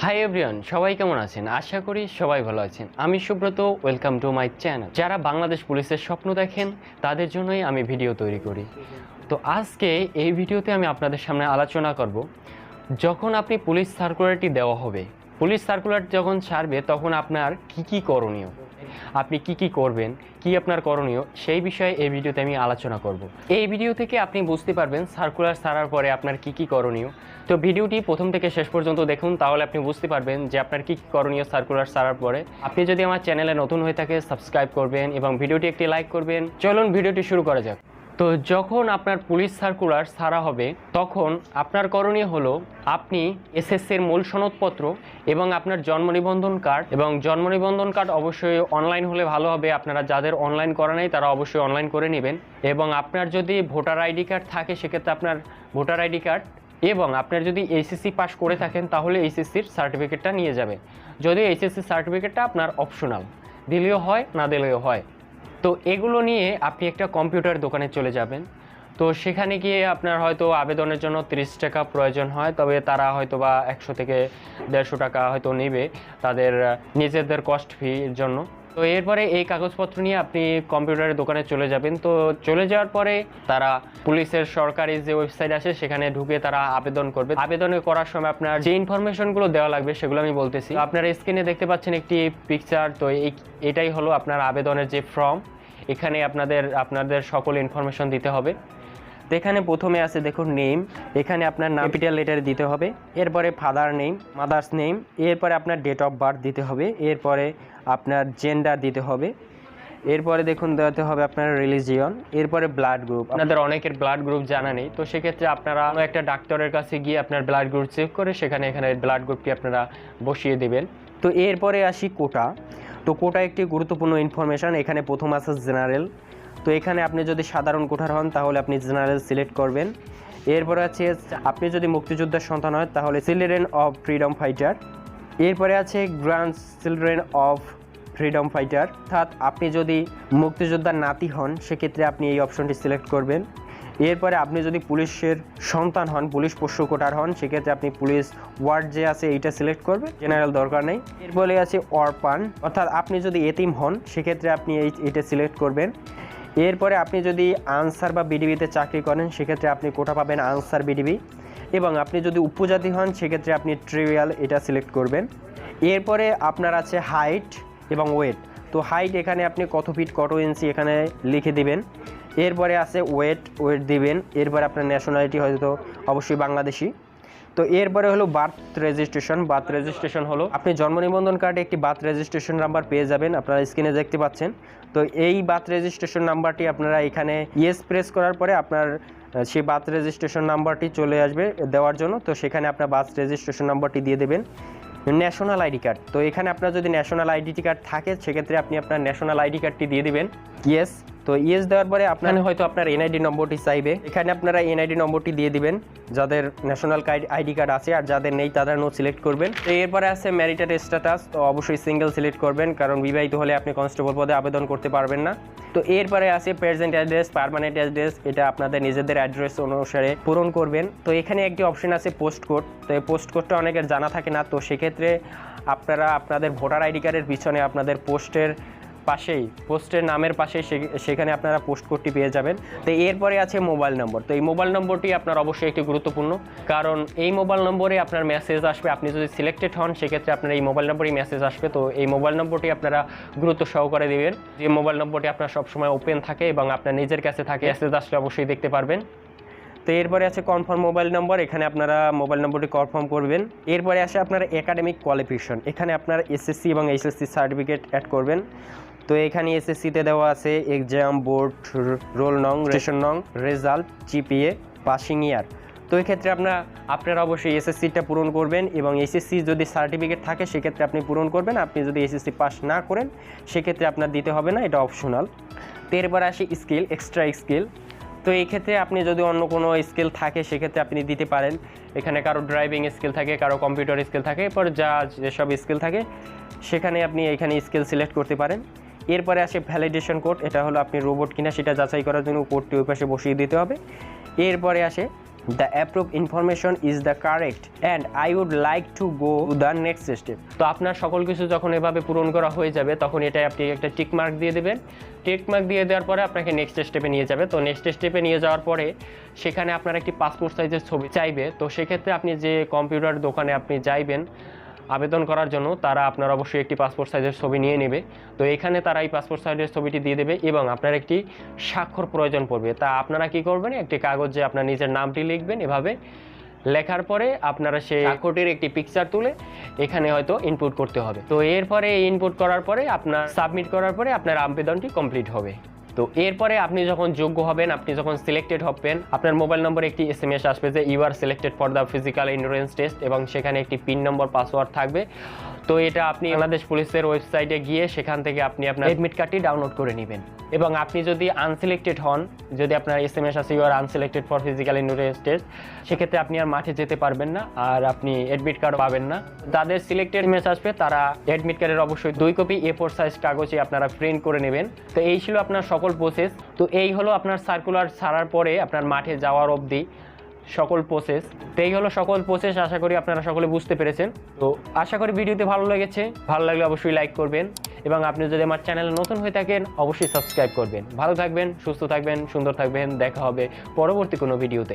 Hi everyone, সবাই কেমন আছেন? আশা করি সবাই ভালো আছেন। আমি Subrata, welcome to my channel. যারা বাংলাদেশ পুলিশের স্বপ্ন দেখেন তাদের জন্যই আমি ভিডিও তৈরি করি। তো আজকে এই ভিডিওতে আমি আপনাদের সামনে আলোচনা করব, যখন আপনি পুলিশ সার্কুলারটি দেওয়া হবে, পুলিশ সার্কুলার যখন ছাড়বে তখন আপনার কি করণীয়, আপনি কি করবেন, কি আপনার করণীয়, সেই বিষয়ে এই ভিডিওতে আমি আলোচনা করব। এই ভিডিও থেকে আপনি বুঝতে পারবেন সার্কুলার ছাড়ার পরে আপনার কি করণীয়। তো ভিডিওটি প্রথম থেকে শেষ পর্যন্ত দেখুন, তাহলে আপনি বুঝতে পারবেন যে আপনার কি করণীয় সার্কুলার ছাড়ার পরে। আপনি যদি আমার চ্যানেলে নতুন হয়ে থাকে সাবস্ক্রাইব করবেন এবং ভিডিওটি একটি লাইক করবেন। চলুন ভিডিওটি শুরু করা যাক। তো যখন আপনার পুলিশ সার্কুলার ছাড়া হবে তখন আপনার করণীয় হলো আপনি এসএসসির মূল সনদপত্র এবং আপনার জন্ম নিবন্ধন কার্ড, এবং জন্ম নিবন্ধন কার্ড অবশ্যই অনলাইন হলে ভালো হবে। আপনারা যাদের অনলাইন করা নেই তারা অবশ্যই অনলাইন করে নেবেন। এবং আপনার যদি ভোটার আইডি কার্ড থাকে সেক্ষেত্রে আপনার ভোটার আইডি কার্ড, এবং আপনার যদি এইচএসসি পাস করে থাকেন তাহলে এইচএসসির সার্টিফিকেটটা নিয়ে যাবেন। যদিও এইচএসসি সার্টিফিকেটটা আপনার অপশনাল, দিলেও হয় না দিলেও হয়। তো এগুলো নিয়ে আপনি একটা কম্পিউটার দোকানে চলে যাবেন। তো সেখানে গিয়ে আপনার হয়তো আবেদনের জন্য 30 টাকা প্রয়োজন হয়, তবে তারা হয়তো বা 100 থেকে 150 টাকা হয়তো নেবে তাদের নিজেদের কস্ট ফির জন্য। তো এরপরে এই কাগজপত্র নিয়ে আপনি কম্পিউটারের দোকানে চলে যাবেন। তো চলে যাওয়ার পরে তারা পুলিশের সরকারি যে ওয়েবসাইট আছে সেখানে ঢুকে তারা আবেদন করবে। আবেদন করার সময় আপনার যে ইনফরমেশনগুলো দেওয়া লাগবে সেগুলো আমি বলতেছি। আপনারা স্ক্রিনে দেখতে পাচ্ছেন একটি পিকচার। তো এটাই হলো আপনার আবেদনের যে ফর্ম। এখানে আপনাদের সকল ইনফরমেশন দিতে হবে। তো এখানে প্রথমে আছে দেখুন নেম, এখানে আপনার নাম ক্যাপিটাল লেটারে দিতে হবে। এরপরে ফাদার নেম, মাদার্স নেম, এরপরে আপনার ডেট অফ বার্থ দিতে হবে। এরপরে আপনার জেন্ডার দিতে হবে। এরপরে দেখুন দিতে হবে আপনার রিলিজিয়ন। এরপরে ব্লাড গ্রুপ। আপনাদের অনেকের ব্লাড গ্রুপ জানা নেই, তো সেক্ষেত্রে আপনারা একটা ডাক্তারের কাছে গিয়ে আপনার ব্লাড গ্রুপ চেক করে এখানে ব্লাড গ্রুপটি আপনারা বসিয়ে দেবেন। তো এরপরে আসি কোটা। তো কোটা একটি গুরুত্বপূর্ণ ইনফরমেশান। এখানে প্রথম আছে জেনারেল। তো এখানে আপনি যদি সাধারণ কোটার হন তাহলে আপনি জেনারেল সিলেক্ট করবেন। এরপরে আছে আপনি যদি মুক্তিযোদ্ধার সন্তান হয় তাহলে চিলড্রেন অফ ফ্রিডম ফাইটার। এরপরে আছে grand children of freedom fighter, অর্থাৎ আপনি যদি মুক্তিযোদ্ধার নাতি হন সেক্ষেত্রে আপনি এই অপশনটি সিলেক্ট করবেন। এরপরে আপনি যদি পুলিশের সন্তান হন, পুলিশ পোষ্য কোটার হন, সেক্ষেত্রে আপনি পুলিশ ওয়ার্ড যে আছে এইটা সিলেক্ট করবেন, জেনারেল দরকার নেই। এরপরে আছে অরপান, অর্থাৎ আপনি যদি এতিম হন সেক্ষেত্রে আপনি এইটা সিলেক্ট করবেন। এরপরে আপনি যদি আনসার বা বিডিবিতে চাকরি করেন সেক্ষেত্রে আপনি কোটা পাবেন আনসার বিডিবি, এবং আপনি যদি উপজাতি হন সেক্ষেত্রে আপনি ট্রিভিয়াল এটা সিলেক্ট করবেন। এরপরে আপনার আছে হাইট এবং ওয়েট। তো হাইট এখানে আপনি কত ফিট কত ইঞ্চি এখানে লিখে দিবেন। এরপরে আছে ওয়েট দিবেন। এরপরে আপনার ন্যাশনালিটি হয়তো অবশ্যই বাংলাদেশি। তো এরপরে হলো বার্থ রেজিস্ট্রেশন। বার্থ রেজিস্ট্রেশন হলো আপনি জন্ম নিবন্ধন কার্ডে একটি বার্থ রেজিস্ট্রেশন নাম্বার পেয়ে যাবেন, আপনারা স্ক্রিনে দেখতে পাচ্ছেন। তো এই বার্থ রেজিস্ট্রেশন নাম্বারটি আপনারা এখানে ইয়েস প্রেস করার পরে আপনার সেই বার্থ রেজিস্ট্রেশন নাম্বারটি চলে আসবে দেওয়ার জন্য। তো সেখানে আপনার বার্থ রেজিস্ট্রেশন নাম্বারটি দিয়ে দেবেন। ন্যাশনাল আইডি কার্ড, তো এখানে আপনার যদি ন্যাশনাল আইডি কার্ড থাকে সেক্ষেত্রে আপনি আপনার ন্যাশনাল আইডি কার্ডটি দিয়ে দিবেন। ইয়েস। তো ইয়েস দেওয়ার পরে আপনার হয়তো আপনার এনআইডি নম্বরটি চাইবে, এখানে আপনারা এনআইডি নম্বরটি দিয়ে দিবেন যাদের ন্যাশনাল আইডি কার্ড আছে, আর যাদের নেই তারা নো সিলেক্ট করবেন। তো এরপরে আছে ম্যারিটাল স্ট্যাটাস। তো অবশ্যই সিঙ্গেল সিলেক্ট করবেন, কারণ বিবাহিত হলে আপনি কনস্টেবল পদে আবেদন করতে পারবেন না। তো এরপরে আছে প্রেজেন্ট অ্যাড্রেস, পার্মানেন্ট অ্যাড্রেস, এটা আপনাদের নিজেদের অ্যাড্রেস অনুসারে পূরণ করবেন। তো এখানে একটি অপশন আছে পোস্ট কোড। তো এই পোস্ট কোডটা অনেকের জানা থাকে না, তো সেক্ষেত্রে আপনারা আপনাদের ভোটার আইডি কার্ডের পিছনে আপনাদের পোস্টের নামের পাশেই সেখানে আপনারা পোস্ট কোডটি পেয়ে যাবেন। তো এরপরে আছে মোবাইল নম্বর। তো এই মোবাইল নম্বরটি আপনার অবশ্যই একটি গুরুত্বপূর্ণ, কারণ এই মোবাইল নম্বরে আপনার মেসেজ আসবে। আপনি যদি সিলেক্টেড হন সেক্ষেত্রে আপনার এই মোবাইল নম্বরেই মেসেজ আসবে। তো এই মোবাইল নম্বরটি আপনারা গুরুত্ব সহকারে দেবেন, যে মোবাইল নম্বরটি আপনার সবসময় ওপেন থাকে এবং আপনার নিজের কাছে থাকে, মেসেজ আসলে অবশ্যই দেখতে পারবেন। তো এরপরে আছে কনফার্ম মোবাইল নম্বর, এখানে আপনারা মোবাইল নম্বরটি কনফার্ম করবেন। এরপরে আসে আপনার একাডেমিক কোয়ালিফিকেশন, এখানে আপনার এসএসসি এবং এইচএসসি সার্টিফিকেট অ্যাড করবেন। তো এখানে এসএসসিতে দেওয়া আছে এক্সাম, বোর্ড, রোল নং, রেশন নং, রেজাল্ট, জিপিএ, পাসিং ইয়ার। তো এক্ষেত্রে আপনারা অবশ্যই এসএসসিটা পূরণ করবেন, এবং এসএসসি যদি সার্টিফিকেট থাকে সেক্ষেত্রে আপনি পূরণ করবেন। আপনি যদি এসএসসি পাস না করেন সেক্ষেত্রে আপনার দিতে হবে না, এটা অপশনাল। তো এরপরে আসি স্কিল, এক্সট্রা স্কিল। তো এই ক্ষেত্রে আপনি যদি অন্য কোনো স্কিল থাকে সেক্ষেত্রে আপনি দিতে পারেন। এখানে কারো ড্রাইভিং স্কিল থাকে, কারো কম্পিউটার স্কিল থাকে, এরপর যেসব স্কিল থাকে সেখানে আপনি এখানে স্কিল সিলেক্ট করতে পারেন। এরপরে আসে ভ্যালিডেশন কোড, এটা হলো আপনি রোবট কিনা সেটা যাচাই করার জন্য কোডটি ওই পাশে বসিয়ে দিতে হবে। এরপরে আসে the approve information is the correct and I would like to go to the next step. তো আপনার সকল কিছু যখন এভাবে পূরণ করা হয়ে যাবে তখন এটাই আপনি একটা টিক মার্ক দিয়ে দেবেন। টিক মার্ক দিয়ে দেওয়ার পরে আপনাকে নেক্সট স্টেপে নিয়ে যাবে। তো নেক্সট স্টেপে নিয়ে যাওয়ার পরে সেখানে আপনার একটি পাসপোর্ট সাইজের ছবি চাইবে। তো সেক্ষেত্রে আপনি যে কম্পিউটার দোকানে আপনি যাইবেন আবেদন করার জন্য, তারা আপনার অবশ্যই একটি পাসপোর্ট সাইজের ছবি নিয়ে নেবে। তো এখানে তারা এই পাসপোর্ট সাইজের ছবিটি দিয়ে দেবে এবং আপনার একটি স্বাক্ষর প্রয়োজন পড়বে। তা আপনারা কি করবেন, একটি কাগজে আপনার নিজের নামটি লিখবেন। এভাবে লেখার পরে আপনারা সেই স্বাক্ষরটির একটি পিকচার তুলে এখানে হয়তো ইনপুট করতে হবে। তো এরপরে ইনপুট করার পরে আপনার সাবমিট করার পরে আপনার আবেদনটি কমপ্লিট হবে। তো এরপরে আপনি যখন যোগ্য হবেন, আপনি যখন সিলেক্টেড হবেন, আপনার মোবাইল নম্বরে একটি SMS আসবে যে you are selected for the physical endurance test এবং সেখানে একটি পিন নম্বর পাসওয়ার্ড থাকবে। তো এটা আপনি বাংলাদেশ পুলিশের ওয়েবসাইটে গিয়ে সেখান থেকে আপনি আপনার এডমিট কার্ডটি ডাউনলোড করে নেবেন। এবং আপনি যদি আনসিলেক্টেড হন, যদি আপনার SMS আসে you are unselected for physical endurance test, সেক্ষেত্রে আপনি আর মাঠে যেতে পারবেন না আর আপনি এডমিট কার্ড পাবেন না। যাদের সিলেক্টেড মেস আসবে তারা এডমিট কার্ডের অবশ্যই 2 কপি A4 সাইজ কাগজে আপনারা প্রিন্ট করে নেবেন। তো এই ছিল আপনার সকল প্রসেস। তো এই হলো আপনার সার্কুলার ছাড়ার পরে আপনার মাঠে যাওয়ার অবধি সকল প্রসেস। তো এই হলো সকল প্রসেস। আশা করি আপনারা সকলে বুঝতে পেরেছেন। তো আশা করি ভিডিওতে ভালো লেগেছে। ভালো লাগলে অবশ্যই লাইক করবেন এবং আপনি যদি আমার চ্যানেলে নতুন হয়ে থাকেন অবশ্যই সাবস্ক্রাইব করবেন। ভালো থাকবেন, সুস্থ থাকবেন, সুন্দর থাকবেন। দেখা হবে পরবর্তী কোনো ভিডিওতে।